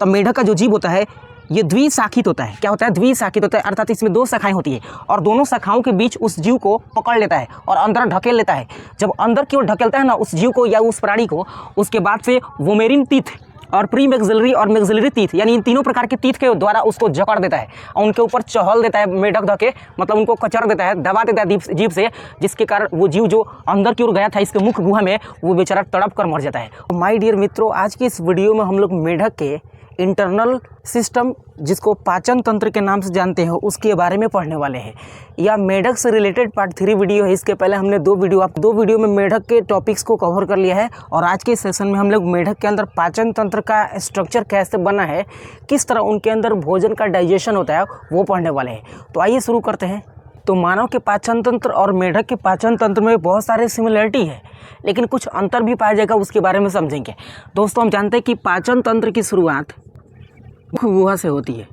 तो मेढक का जो जीभ होता है ये द्विशाखित होता है। क्या होता है? द्विशाखित होता है, अर्थात इसमें 2 शाखाएं होती है और दोनों शाखाओं के बीच उस जीव को पकड़ लेता है और अंदर ढकेल लेता है। जब अंदर की ओर ढकेलता है ना उस जीव को या उस प्राणी को, उसके बाद से वोमेरिन टीथ और प्री मैक्सिलरी और मैक्सिलरी टीथ यानी इन तीनों प्रकार के टीथ के द्वारा उसको जकड़ देता है और उनके ऊपर चहल देता है मेढक धके, मतलब उनको कचर देता है, दबा देता है जीभ से, जिसके कारण वो जीव जो अंदर की ओर गया था इसके मुख गुहा में, वो बेचारा तड़प कर मर जाता है। माय डियर मित्रों, आज की इस वीडियो में हम लोग मेढक के इंटरनल सिस्टम, जिसको पाचन तंत्र के नाम से जानते हैं, उसके बारे में पढ़ने वाले हैं। यह मेढक से रिलेटेड पार्ट 3 वीडियो है। इसके पहले हमने 2 वीडियो में मेढक के टॉपिक्स को कवर कर लिया है और आज के सेशन में हम लोग मेढक के अंदर पाचन तंत्र का स्ट्रक्चर कैसे बना है, किस तरह उनके अंदर भोजन का डाइजेशन होता है, वो पढ़ने वाले हैं। तो आइए शुरू करते हैं। तो मानव के पाचन तंत्र और मेढक के पाचन तंत्र में बहुत सारे सिमिलरिटी है, लेकिन कुछ अंतर भी पाया जाएगा, उसके बारे में समझेंगे। दोस्तों, हम जानते हैं कि पाचन तंत्र की शुरुआत मुख गुहा से होती है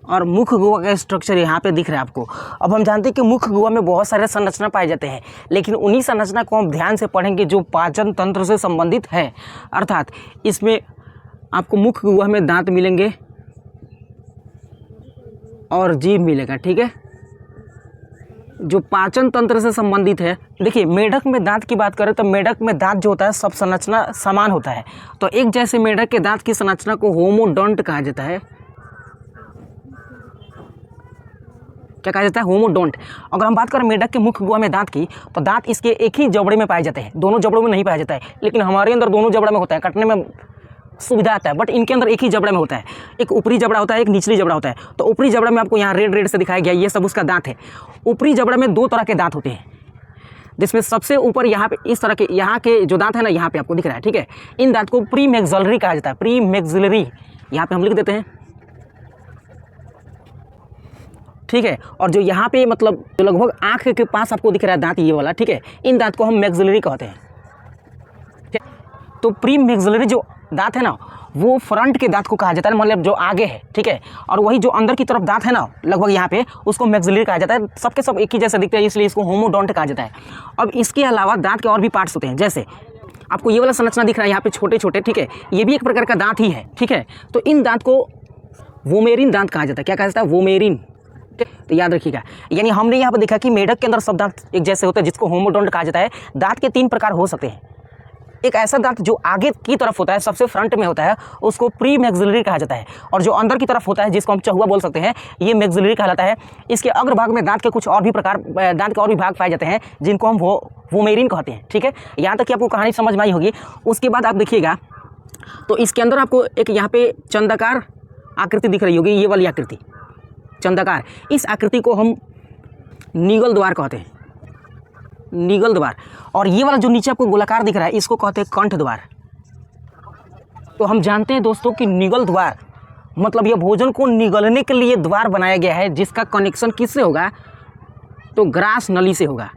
और मुख गुहा का स्ट्रक्चर यहाँ पे दिख रहा है आपको। अब हम जानते हैं कि मुख गुहा में बहुत सारे संरचना पाए जाते हैं, लेकिन उन्हीं संरचना को हम ध्यान से पढ़ेंगे जो पाचन तंत्र से संबंधित है। अर्थात इसमें आपको मुख गुहा में दांत मिलेंगे और जीभ मिलेगा, ठीक है, जो पाचन तंत्र से संबंधित है। देखिए, मेढक में दांत की बात करें तो मेढक में दांत जो होता है सब संरचना समान होता है। तो एक जैसे मेढक के दांत की संरचना को होमोडोंट कहा जाता है। क्या कहा जाता है? होमोडोंट। अगर हम बात करें मेढक के मुख गुहा में दांत की, तो दांत इसके एक ही जबड़े में पाए जाते हैं, दोनों जबड़ों में नहीं पाया जाता है, लेकिन हमारे अंदर दोनों जबड़ा में होता है, कटने में सुविधा आता है, बट इनके अंदर एक ही जबड़े में होता है। एक ऊपरी जबड़ा होता है, एक निचली जबड़ा होता है। तो ऊपरी जबड़ा में आपको यहाँ रेड से दिखाया गया, ये सब उसका दांत है। ऊपरी जबड़े में 2 तरह के दांत होते हैं, जिसमें सबसे ऊपर यहाँ पे इस तरह के यहाँ के जो दांत है ना, यहाँ पे आपको दिख रहा है, ठीक है। इन दांत को प्री मैक्सिलरी कहा जाता है। प्री मैक्सिलरी यहाँ पे हम लिख देते हैं, ठीक है। और जो यहाँ पे मतलब जो लगभग आँख के पास आपको दिख रहा है दांत, ये वाला, ठीक है, इन दांत को हम मैक्सिलरी कहते हैं। तो प्री मैक्सिलरी जो दांत है ना, वो फ्रंट के दांत को कहा जाता है, मतलब जो आगे है, ठीक है। और वही जो अंदर की तरफ दांत है ना, लगभग यहाँ पे, उसको मैक्सिलरी कहा जाता है। सबके सब एक ही जैसे दिखते हैं, इसलिए इसको होमोडोंट कहा जाता है। अब इसके अलावा दांत के और भी पार्ट्स होते हैं, जैसे आपको ये वाला संरचना दिख रहा है यहाँ पे छोटे छोटे, ठीक है, ये भी एक प्रकार का दांत ही है, ठीक है। तो इन दांत को वोमेरिन दांत कहा जाता है। क्या कहा जाता है? वोमेरिन। तो याद रखिएगा, यानी हमने यहाँ पर देखा कि मेढक के अंदर सब दांत एक जैसे होते हैं, जिसको होमोडोंट कहा जाता है। दांत के 3 प्रकार हो सकते हैं। एक ऐसा दांत जो आगे की तरफ होता है, सबसे फ्रंट में होता है, उसको प्री मैक्सिलरी कहा जाता है। और जो अंदर की तरफ होता है, जिसको हम चहुआ बोल सकते हैं, ये मैक्सिलरी कहलाता है। इसके अग्रभाग में दांत के कुछ और भी प्रकार, दांत के और भी भाग पाए जाते हैं, जिनको हम वोमेरिन कहते हैं, ठीक है। यहाँ तक कि आपको कहानी समझ में आई होगी। उसके बाद आप देखिएगा तो इसके अंदर आपको एक यहाँ पे चंदाकार आकृति दिख रही होगी, ये वाली आकृति चंदाकार। इस आकृति को हम निगल द्वार कहते हैं, निगल द्वार। और ये वाला जो नीचे आपको गोलाकार दिख रहा है, इसको कहते हैं कंठ द्वार। तो हम जानते हैं दोस्तों कि निगल द्वार मतलब यह भोजन को निगलने के लिए द्वार बनाया गया है, जिसका कनेक्शन किससे होगा? तो ग्रास नली से होगा।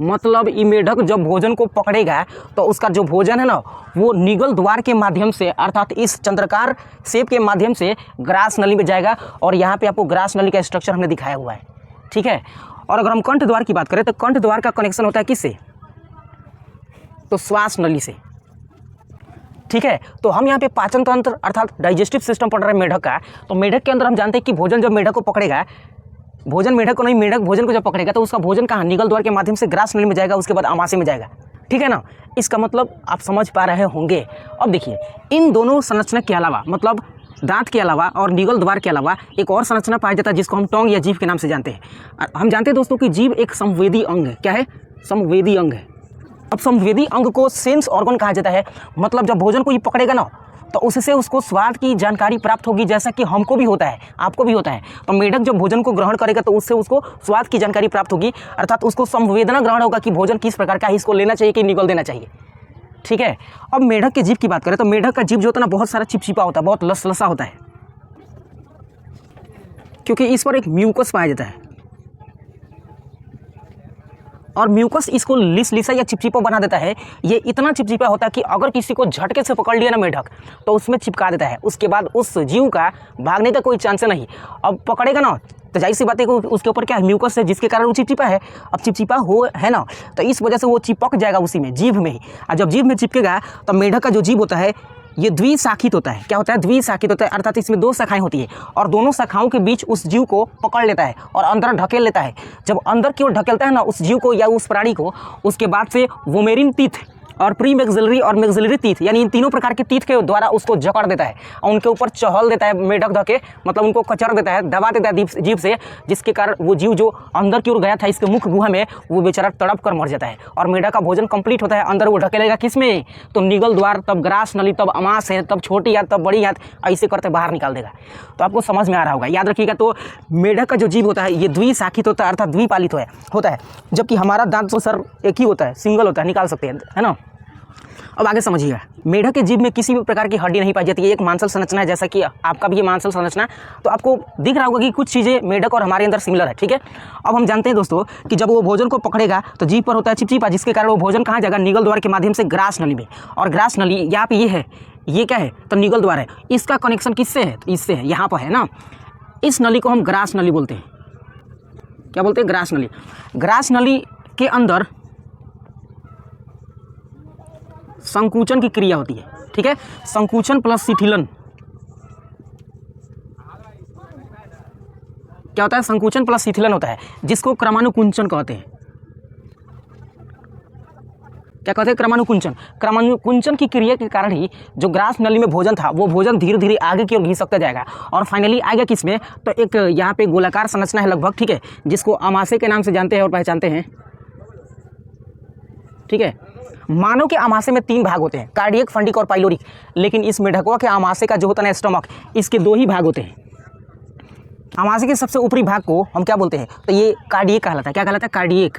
मतलब ये मेढक जब भोजन को पकड़ेगा तो उसका जो भोजन है ना, वो निगल द्वार के माध्यम से, अर्थात इस चंद्राकार शेप के माध्यम से ग्रास नली में जाएगा। और यहाँ पे आपको ग्रास नली का स्ट्रक्चर हमने दिखाया हुआ है, ठीक है। और अगर हम कंठ द्वार की बात करें तो कंठ द्वार का कनेक्शन होता है किससे? तो श्वास नली से, ठीक है। तो हम यहाँ पे पाचन तंत्र अर्थात डाइजेस्टिव सिस्टम पढ़ रहे हैं मेढक का। तो मेढक के अंदर हम जानते हैं कि भोजन जब मेढक को पकड़ेगा, भोजन मेढक को नहीं, मेढक भोजन को जब पकड़ेगा तो उसका भोजन कहाँ? निगल द्वार के माध्यम से ग्रास नली में जाएगा, उसके बाद आमाशय में जाएगा, ठीक है ना। इसका मतलब आप समझ पा रहे होंगे। अब देखिए, इन दोनों संरचना के अलावा, मतलब दांत के अलावा और निगल द्वार के अलावा, एक और संरचना पाया जाता है जिसको हम टोंग या जीभ के नाम से जानते हैं। हम जानते हैं दोस्तों कि जीभ एक संवेदी अंग है। क्या है? संवेदी अंग है। अब संवेदी अंग को सेंस ऑर्गन कहा जाता है। मतलब जब भोजन को ये पकड़ेगा ना, तो उससे उसको स्वाद की जानकारी प्राप्त होगी, जैसा कि हमको भी होता है, आपको भी होता है। तो मेढक जब भोजन को ग्रहण करेगा तो उससे उसको स्वाद की जानकारी प्राप्त होगी, अर्थात उसको संवेदना ग्रहण होगा कि भोजन किस प्रकार का है, इसको लेना चाहिए कि निगल देना चाहिए, ठीक है। अब मेढक के जीभ की बात करें तो मेढक का जीभ जो होता है ना, बहुत सारा चिपचिपा होता है, बहुत लसलसा होता है, क्योंकि इस पर एक म्यूकस पाया जाता है। और म्यूकस इसको लिसा या चिपचिपा बना देता है। ये इतना चिपचिपा होता है कि अगर किसी को झटके से पकड़ लिया ना मेढक, तो उसमें चिपका देता है। उसके बाद उस जीव का भागने का कोई चांस नहीं। अब पकड़ेगा ना, तो जाहिर सी बात है कि उसके ऊपर क्या है, म्यूकस है, जिसके कारण वो चिपचिपा है। अब चिपचिपा हो है ना, तो इस वजह से वो चिपक जाएगा उसी में, जीभ में ही। और जब जीभ में चिपकेगा तो मेढक का जो जीभ होता है ये द्विशाखित होता है। क्या होता है? द्विशाखित होता है, अर्थात इसमें 2 शाखाएं होती है और दोनों शाखाओं के बीच उस जीव को पकड़ लेता है और अंदर ढकेल लेता है। जब अंदर की ओर ढकेलता है ना उस जीव को या उस प्राणी को, उसके बाद से वोमेरिन टीथ और प्री मैक्सिलरी और मैक्सिलरी टीथ, यानी इन तीनों प्रकार के टीथ के द्वारा उसको जकड़ देता है और उनके ऊपर चहल देता है मेढक धके, मतलब उनको कचर देता है, दबा देता है जीभ से, जिसके कारण वो जीव जो अंदर की ओर गया था इसके मुख गुहा में, वो बेचारा तड़प कर मर जाता है और मेढक का भोजन कंप्लीट होता है। अंदर वो ढकेलेगा किस में? तो निगल द्वार, तब ग्रास नली, तब अमाशय, तब छोटी याद, तब बड़ी याद, ऐसे करते बाहर निकाल देगा। तो आपको समझ में आ रहा होगा, याद रखिएगा। तो मेढक का जो जीव होता है ये द्विशाखित होता है, अर्थात द्विपालित होता है, जबकि हमारा दांत तो सर एक ही होता है, सिंगल होता है, निकाल सकते हैं, है ना। अब आगे समझिएगा, मेढक के जीभ में किसी भी प्रकार की हड्डी नहीं पाई जाती है। एक मांसल संरचना है, जैसा कि आपका भी ये मांसल संरचना, तो आपको दिख रहा होगा कि कुछ चीज़ें मेढक और हमारे अंदर सिमिलर है, ठीक है। अब हम जानते हैं दोस्तों कि जब वो भोजन को पकड़ेगा तो जीभ पर होता है चिपचिपा, जिसके कारण वो भोजन कहाँ जाएगा? निगल द्वार के माध्यम से ग्रास नली में। और ग्रास नली यहाँ पे ये है, ये क्या है? तो निगल द्वार है। इसका कनेक्शन किससे है? तो इससे है, यहाँ पर है ना। इस नली को हम ग्रास नली बोलते हैं। क्या बोलते हैं? ग्रास नली। ग्रास नली के अंदर संकुचन की क्रिया होती है, ठीक है। संकुचन प्लस शिथिलन, क्या होता है? संकुचन प्लस शिथिलन होता है, जिसको क्रमानुकुंचन कहते हैं। क्या कहते हैं? क्रमानुकुंचन। क्रमानुकुंचन की क्रिया के कारण ही जो ग्रास नली में भोजन था वो भोजन धीरे धीरे आगे की ओर घिसकता जाएगा और फाइनली आएगा किस में? तो एक यहाँ पे गोलाकार संरचना है लगभग, ठीक है, जिसको अमाशय के नाम से जानते हैं और पहचानते हैं, ठीक है। मानव के आमाशय में 3 भाग होते हैं, कार्डियक, फंडिक और पाइलोरिक, लेकिन इस मेढकवा के आमाशय का जो होता है स्टमक, इसके 2 ही भाग होते हैं। आमाशय के सबसे ऊपरी भाग को हम क्या बोलते हैं? तो ये कार्डियक कहलाता है। क्या कहलाता है? कार्डियक,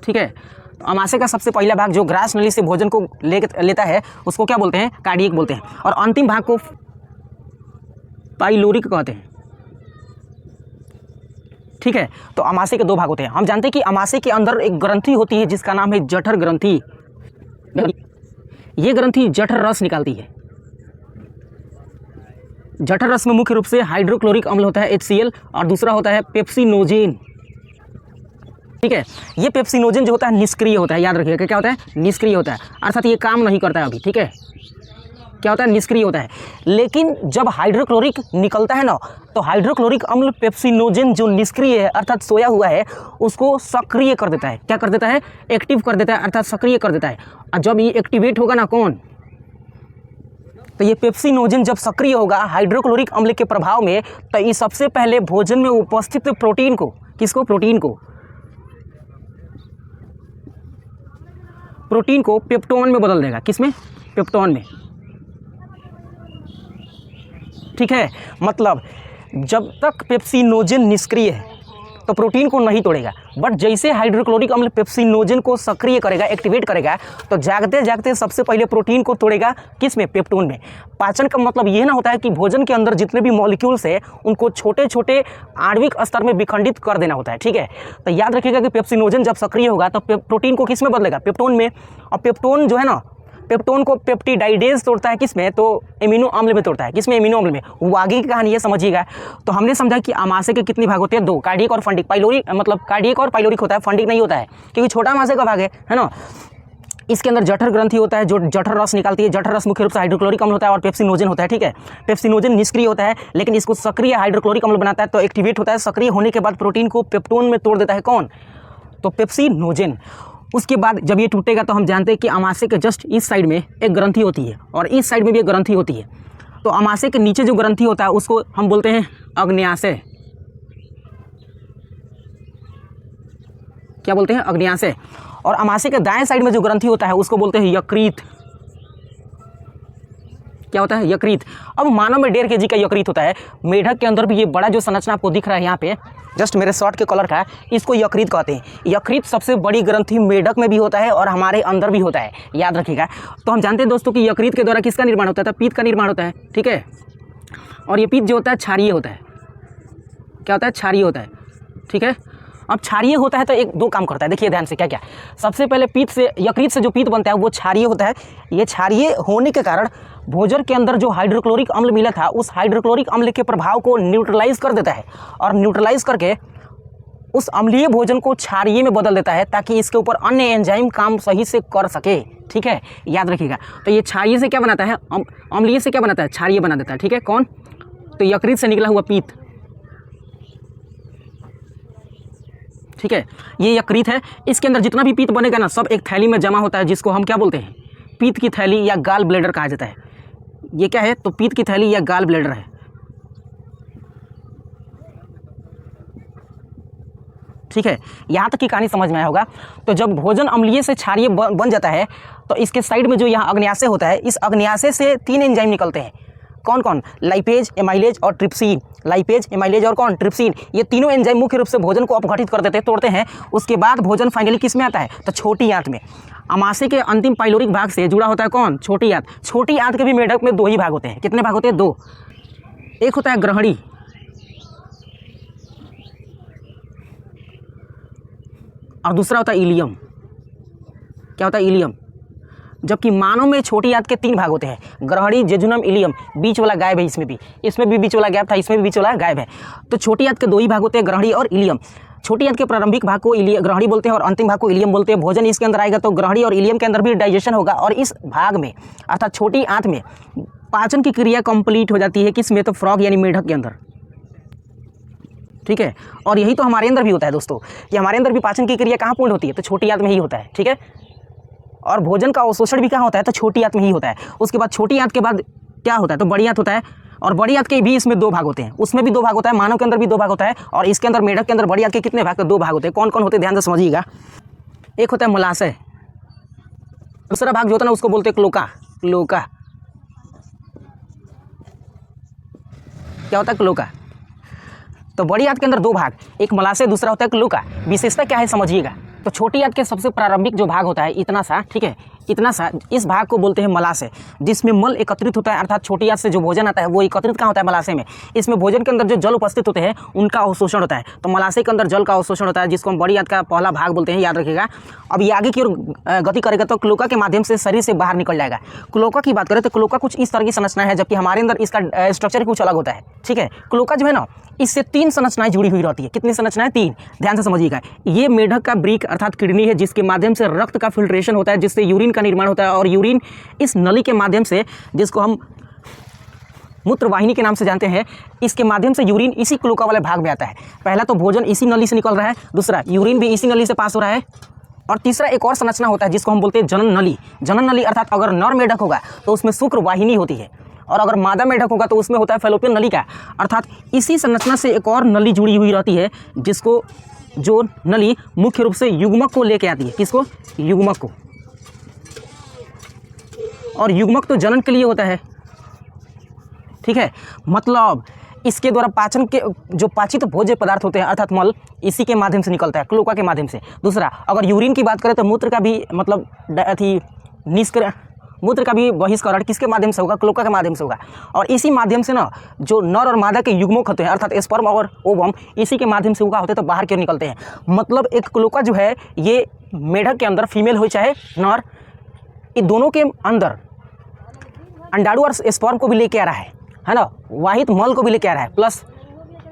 ठीक है। तो आमाशय का सबसे पहला भाग जो ग्रास नली से भोजन को लेता है उसको क्या बोलते हैं? कार्डियक बोलते हैं। और अंतिम भाग को पाइलोरिक कहते हैं, ठीक है। तो आमाशय के 2 भाग होते हैं। हम जानते हैं कि आमाशय के अंदर एक ग्रंथि होती है जिसका नाम है जठर ग्रंथि। ये ग्रंथि जठर रस निकालती है। जठर रस में मुख्य रूप से हाइड्रोक्लोरिक अम्ल होता है HCl और दूसरा होता है पेप्सिनोजेन, ठीक है। ये पेप्सिनोजेन जो होता है निष्क्रिय होता है, याद रखिएगा। क्या होता है? निष्क्रिय होता है, अर्थात ये काम नहीं करता है अभी, ठीक है। क्या होता है? निष्क्रिय होता है। लेकिन जब हाइड्रोक्लोरिक निकलता है ना, तो हाइड्रोक्लोरिक अम्ल पेप्सिनोजेन जो निष्क्रिय है अर्थात सोया हुआ है उसको सक्रिय कर देता है। क्या कर देता है? एक्टिव कर देता है, अर्थात सक्रिय कर देता है। और जब ये एक्टिवेट होगा ना, कौन? तो ये पेप्सिनोजेन जब सक्रिय होगा हाइड्रोक्लोरिक अम्ल के प्रभाव में, तो ये सबसे पहले भोजन में उपस्थित प्रोटीन को, किसको? प्रोटीन को, प्रोटीन को पेप्टोन में बदल देगा। किसमें? पेप्टोन में, ठीक है। मतलब जब तक पेप्सिनोजेन निष्क्रिय है तो प्रोटीन को नहीं तोड़ेगा, बट जैसे हाइड्रोक्लोरिक अम्ल पेप्सिनोजेन को सक्रिय करेगा, एक्टिवेट करेगा, तो जागते जागते सबसे पहले प्रोटीन को तोड़ेगा। किस में? पेप्टोन में। पाचन का मतलब ये ना होता है कि भोजन के अंदर जितने भी मॉलिक्यूल्स है उनको छोटे छोटे आणविक स्तर में विखंडित कर देना होता है, ठीक है। तो याद रखिएगा कि पेप्सिनोजेन जब सक्रिय होगा तो प्रोटीन को किस में बदलेगा? पेप्टोन में। और पेप्टोन जो है ना, पेप्टोन को पेप्टिडाइडेज तोड़ता है किस में? तो एमिनो अम्ल में तोड़ता है। किस में? एमिनो अम्ल में। वो आगे की कहानी है, समझिएगा। तो हमने समझा कि आमाशय के कितने भाग होते हैं? 2, कार्डियक और फंडिक। पाइलोरिक मतलब कार्डियक और पाइलोरिक होता है, फंडिक नहीं होता है, क्योंकि छोटा आमाशय का भाग है ना। इसके अंदर जठर ग्रंथि होता है जो जठर रस निकालती है। जठर रस मुख्य रूप से हाइड्रोक्लोरिक अम्ल होता है और पेप्सिनोजेन होता है, ठीक है। पेप्सिनोजेन निष्क्रिय होता है, लेकिन इसको सक्रिय हाइड्रोक्लोरिक अम्ल बनाता है, तो एक्टिवेट होता है। सक्रिय होने के बाद प्रोटीन को पेप्टोन में तोड़ देता है, कौन? तो पेप्सिनोजेन। उसके बाद जब ये टूटेगा तो हम जानते हैं कि आमाशय के जस्ट इस साइड में एक ग्रंथि होती है और इस साइड में भी एक ग्रंथि होती है। तो आमाशय के नीचे जो ग्रंथि होता है उसको हम बोलते हैं अग्न्याशय। क्या बोलते हैं? अग्न्याशय। और आमाशय के दाएं साइड में जो ग्रंथि होता है उसको बोलते हैं यकृत। क्या होता है? यकृत। अब मानव में 1.5 kg का यकृत होता है। मेढक के अंदर भी ये बड़ा जो संरचना आपको दिख रहा है यहाँ पे, जस्ट मेरे शर्ट के कलर का, इसको यकृत कहते हैं। यकृत सबसे बड़ी ग्रंथि मेढक में भी होता है और हमारे अंदर भी होता है, याद रखिएगा। तो हम जानते हैं दोस्तों कि यकृत के द्वारा किसका निर्माण होता है? पीत का निर्माण होता है, ठीक है। और ये पीत जो होता है क्षारीय होता है। क्या होता है? क्षारीय होता है, ठीक है। अब क्षारीय होता है तो 1-2 काम करता है, देखिए ध्यान से क्या क्या। सबसे पहले पीत से, यकृत से जो पीत बनता है वो क्षारीय होता है। ये क्षारीय होने के कारण भोजन के अंदर जो हाइड्रोक्लोरिक अम्ल मिला था उस हाइड्रोक्लोरिक अम्ल के प्रभाव को न्यूट्रलाइज कर देता है और न्यूट्रलाइज करके उस अम्लीय भोजन को क्षारीय में बदल देता है ताकि इसके ऊपर अन्य एंजाइम काम सही से कर सके। ठीक है, याद रखिएगा। तो ये क्षारीय से क्या बनाता है, अम्लीय से क्या बनाता है, क्षारीय बना देता है। ठीक है, कौन, तो यकृत से निकला हुआ पीत। ठीक है, ये यकृत है, इसके अंदर जितना भी पीत बनेगा ना सब एक थैली में जमा होता है जिसको हम क्या बोलते हैं, पीत की थैली या गाल ब्लैडर कहा जाता है। ये क्या है, तो पीत की थैली या गाल ब्लैडर है। ठीक है, यहाँ तक की कहानी समझ में आया होगा। तो जब भोजन अम्लीय से क्षारीय बन जाता है तो इसके साइड में जो यहाँ अग्न्याशय होता है, इस अग्न्याशय से 3 एंजाइम निकलते हैं। कौन कौन, लाइपेज, एमाइलेज और ट्रिप्सिन। लाइपेज, एमाइलेज और कौन, ट्रिप्सिन। ये तीनों एंजाइम मुख्य रूप से भोजन को अपघटित कर देते हैं, तोड़ते हैं। उसके बाद भोजन फाइनली किस में आता है, तो छोटी आंत में। अमाशय के अंतिम पाइलोरिक भाग से जुड़ा होता है कौन, छोटी आंत। छोटी आंत के भी मेढक में 2 ही भाग होते हैं। कितने भाग होते हैं, 2। एक होता है ग्रहणी और दूसरा होता है इलियम। क्या होता है, इलियम। जबकि मानव में छोटी आंत के 3 भाग होते हैं, ग्रहणी, जेजुनम, इलियम। बीच वाला गायब है, इसमें भी बीच वाला गैप था, इसमें भी बीच वाला गायब है। तो छोटी आंत के 2 ही भाग होते हैं, ग्रहणी और इलियम। छोटी आंत के प्रारंभिक भाग को ग्रहणी बोलते हैं और अंतिम भाग को इलियम बोलते हैं। भोजन इसके अंदर आएगा तो ग्रहणी और इलियम के अंदर भी डाइजेशन होगा और इस भाग में अर्थात छोटी आंत में पाचन की क्रिया कंप्लीट हो जाती है। किस में, तो फ्रॉग यानी मेढक के अंदर। ठीक है, और यही तो हमारे अंदर भी होता है दोस्तों, कि हमारे अंदर भी पाचन की क्रिया कहाँ पूर्ण होती है, तो छोटी आंत में ही होता है। ठीक है, और भोजन का अवशोषण भी कहाँ होता है, तो छोटी आंत में ही होता है। उसके बाद छोटी आंत के बाद क्या होता है, तो बड़ी आंत होता है। और बड़ी आंत के भी इसमें 2 भाग होते हैं, उसमें भी 2 भाग होता है, मानव के अंदर भी 2 भाग होता है और इसके अंदर मेढक के अंदर बड़ी आंत के कितने भाग, तो 2 भाग होते हैं। कौन कौन होते हैं, ध्यान से समझिएगा। एक होता है मलाशय, दूसरा भाग जो होता है ना उसको बोलते हैं क्लोका। क्लोका क्या होता है, क्लोका। तो बड़ी आंत के अंदर 2 भाग, एक मलाशय, दूसरा होता है क्लोका। विशेषता क्या है समझिएगा। तो छोटी आंत के सबसे प्रारंभिक जो भाग होता है, इतना सा, ठीक है, इतना सा, इस भाग को बोलते हैं मलाशय, जिसमें मल एकत्रित होता है। अर्थात छोटी आंत से जो भोजन आता है वो एकत्रित कहाँ होता है, मलाशय में। इसमें भोजन के अंदर जो जल उपस्थित होते हैं उनका अवशोषण होता है। तो मलाशय के अंदर जल का अवशोषण होता है, जिसको हम बड़ी आंत का पहला भाग बोलते हैं, याद रखिएगा। अब ये आगे की ओर गति करेगा तो क्लोका के माध्यम से शरीर से बाहर निकल जाएगा। क्लोका की बात करें तो क्लोका कुछ इस तरह की संरचना है, जबकि हमारे अंदर इसका स्ट्रक्चर कुछ अलग होता है। ठीक है, क्लोका जो है ना, इससे 3 संरचनाएं जुड़ी हुई रहती है। कितनी संरचनाएं, 3। ध्यान से समझिएगा। ये मेढक का ब्रीक अर्थात किडनी है, जिसके माध्यम से रक्त का फिल्ट्रेशन होता है, जिससे यूरिन का निर्माण होता है और यूरिन इस नली के माध्यम से, जिसको हम मूत्रवाहिनी के नाम से जानते हैं, इसके माध्यम से यूरिन इसी क्लोका वाले भाग में आता है। पहला तो भोजन इसी नली से निकल रहा है, दूसरा यूरिन भी इसी नली से पास हो रहा है और तीसरा एक और संरचना होता है जिसको हम बोलते हैं जनन नली। जनन नली अर्थात अगर नर मेढक होगा तो उसमें शुक्र वाहिनी होती है और अगर मादा मेढक होगा तो उसमें होता है फैलोपियन नली का। अर्थात इसी संरचना से एक और नली जुड़ी हुई रहती है, जिसको जो नली मुख्य रूप से युग्मक को लेके आती है। किसको, युग्मक को। और युग्मक तो जनन के लिए होता है। ठीक है, मतलब इसके द्वारा पाचन के जो पाचित भोज्य पदार्थ होते हैं अर्थात मल, इसी के माध्यम से निकलता है, क्लोका के माध्यम से। दूसरा, अगर यूरिन की बात करें तो मूत्र का भी मतलब मूत्र का भी बहिष्करण किसके माध्यम से होगा, क्लोका के माध्यम से होगा। और इसी माध्यम से ना जो नर और मादा के युग्मक होते हैं अर्थात स्पर्म और ओवम, इसी के माध्यम से होगा होते तो बाहर क्यों निकलते हैं। मतलब एक क्लोका जो है ये मेढक के अंदर फीमेल हो चाहे नर, इन दोनों के अंदर अंडाणु और स्पर्म को भी लेके आ रहा है ना, वाहित मल को भी लेके आ रहा है, प्लस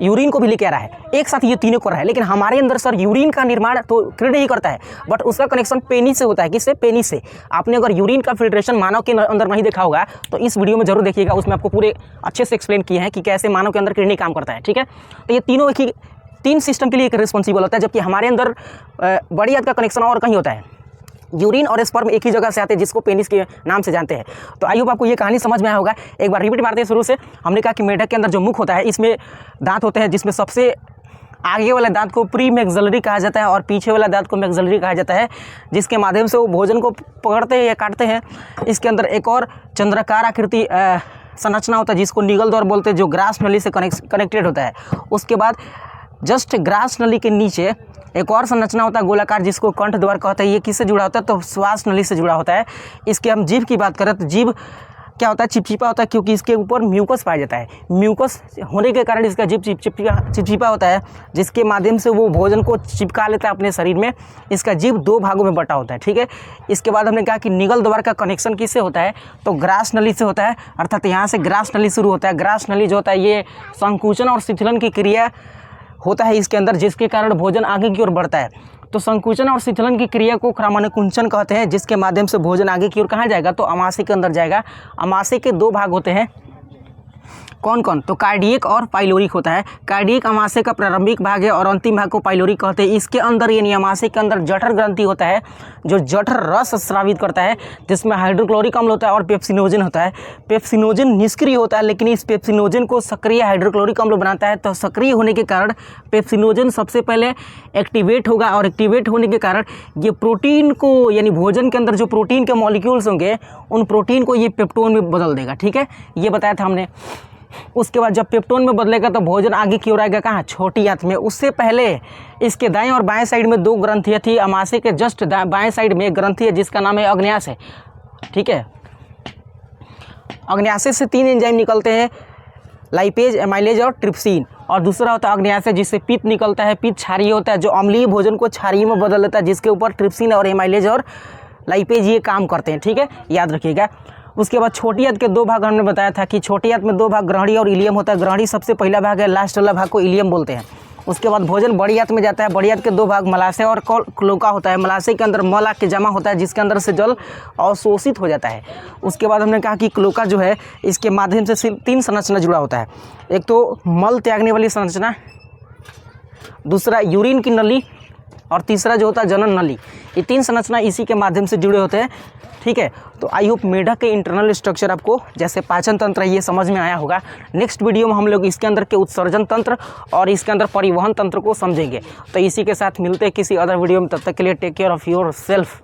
यूरिन को भी लेके आ रहा है, एक साथ ये तीनों कर रहा है। लेकिन हमारे अंदर सर यूरिन का निर्माण तो किडनी ही करता है, बट उसका कनेक्शन पेनिस से होता है। किससे, पेनिस से। आपने अगर यूरिन का फिल्ट्रेशन मानव के अंदर नहीं देखा होगा तो इस वीडियो में जरूर देखिएगा, उसमें आपको पूरे अच्छे से एक्सप्लेन किए हैं कि कैसे मानव के अंदर किडनी काम करता है। ठीक है, तो ये तीनों एक ही 3 सिस्टम के लिए एक रिस्पॉन्सिबल होता है, जबकि हमारे अंदर बड़ी आंत का कनेक्शन और कहीं होता है। यूरिन और स्पर्म एक ही जगह से आते हैं, जिसको पेनिस के नाम से जानते हैं। तो आई होप आपको ये कहानी समझ में आया होगा। एक बार रिपीट मारते हैं शुरू से। हमने कहा कि मेढक के अंदर जो मुख होता है इसमें दांत होते हैं, जिसमें सबसे आगे वाले दांत को प्री मैक्सिलरी कहा जाता है और पीछे वाला दांत को मैक्सिलरी कहा जाता है, जिसके माध्यम से वो भोजन को पकड़ते हैं या काटते हैं। इसके अंदर एक और चंद्राकार आकृति संरचना होता है जिसको निगल द्वार बोलते हैं, जो ग्रास नली से कनेक्टेड होता है। उसके बाद जस्ट ग्रास नली के नीचे एक और संरचना होता है गोलाकार, जिसको कंठ द्वार कहते हैं। ये किससे जुड़ा होता है, तो श्वास नली से जुड़ा होता है। इसके हम जीभ की बात करें तो जीभ क्या होता है, चिपचिपा होता है, क्योंकि इसके ऊपर म्यूकस पाया जाता है। म्यूकस होने के कारण इसका जीभ चिपचिपा होता है, जिसके माध्यम से वो भोजन को चिपका लेता है अपने शरीर में। इसका जीभ 2 भागों में बटा होता है, ठीक है। इसके बाद हमने कहा कि निगल द्वार का कनेक्शन किससे होता है, तो ग्रास नली से होता है, अर्थात यहाँ से ग्रास नली शुरू होता है। ग्रास नली जो होता है ये संकुचन और शिथिलन की क्रिया होता है इसके अंदर, जिसके कारण भोजन आगे की ओर बढ़ता है। तो संकुचन और शिथिलन की क्रिया को क्रमानुकुंचन कहते हैं, जिसके माध्यम से भोजन आगे की ओर कहाँ जाएगा, तो अमाशय के अंदर जाएगा। अमाशय के 2 भाग होते हैं, कौन कौन, तो कार्डियक और पाइलोरिक होता है। कार्डियक अमाशय का प्रारंभिक भाग है और अंतिम भाग को पाइलोरिक कहते हैं। इसके अंदर यानी अमाशय के अंदर जठर ग्रंथि होता है, जो जठर रस स्रावित करता है, जिसमें हाइड्रोक्लोरिक अम्ल होता है और पेप्सिनोजन होता है। पेप्सिनोजन निष्क्रिय होता है, लेकिन इस पेप्सिनोजन को सक्रिय हाइड्रोक्लोरिक अम्ल बनाता है। तो सक्रिय होने के कारण पेप्सिनोजन सबसे पहले एक्टिवेट होगा, और एक्टिवेट होने के कारण ये प्रोटीन को, यानी भोजन के अंदर जो प्रोटीन के मॉलिक्यूल्स होंगे उन प्रोटीन को ये पेप्टोन में बदल देगा, ठीक है, ये बताया था हमने। उसके बाद जब पेप्टोन में बदलेगा तो भोजन आगे की ओर आएगा, कहाँ, छोटी आंत में। उससे पहले इसके दाएं और बाएं साइड में 2 ग्रंथियाँ थी। अमाशय के जस्ट बाएं साइड में एक ग्रंथि है जिसका नाम है अग्न्याशय, ठीक है। अग्न्याशय से 3 एंजाइम निकलते हैं, लाइपेज, एमाइलेज और ट्रिप्सिन। और दूसरा होता है अग्न्याशय जिससे पित्त निकलता है। पित्त क्षारीय होता है, जो अम्लीय भोजन को क्षारीय में बदल देता है, जिसके ऊपर ट्रिप्सिन और एमाइलेज और लाइपेज ये काम करते हैं, ठीक है, याद रखिएगा। उसके बाद छोटी आंत के 2 भाग हमने बताया था कि छोटी आंत में 2 भाग ग्रहणी और इलियम होता है। ग्रहणी सबसे पहला भाग है, लास्ट वाला भाग को इलियम बोलते हैं। उसके बाद भोजन बड़ी आंत में जाता है। बड़ी आंत के 2 भाग मलाशय और क्लोका होता है। मलाशय के अंदर मल आके जमा होता है, जिसके अंदर से जल अवशोषित हो जाता है। उसके बाद हमने कहा कि क्लोका जो है इसके माध्यम से 3 संरचना जुड़ा होता है। एक तो मल त्यागने वाली संरचना, दूसरा यूरिन की नली, और तीसरा जो होता है जनन नली। ये 3 संरचना इसी के माध्यम से जुड़े होते हैं, ठीक है। तो आई होप मेढक के इंटरनल स्ट्रक्चर आपको, जैसे पाचन तंत्र ये समझ में आया होगा। नेक्स्ट वीडियो में हम लोग इसके अंदर के उत्सर्जन तंत्र और इसके अंदर परिवहन तंत्र को समझेंगे। तो इसी के साथ मिलते हैं किसी अदर वीडियो में, तब तक के लिए take care of your self.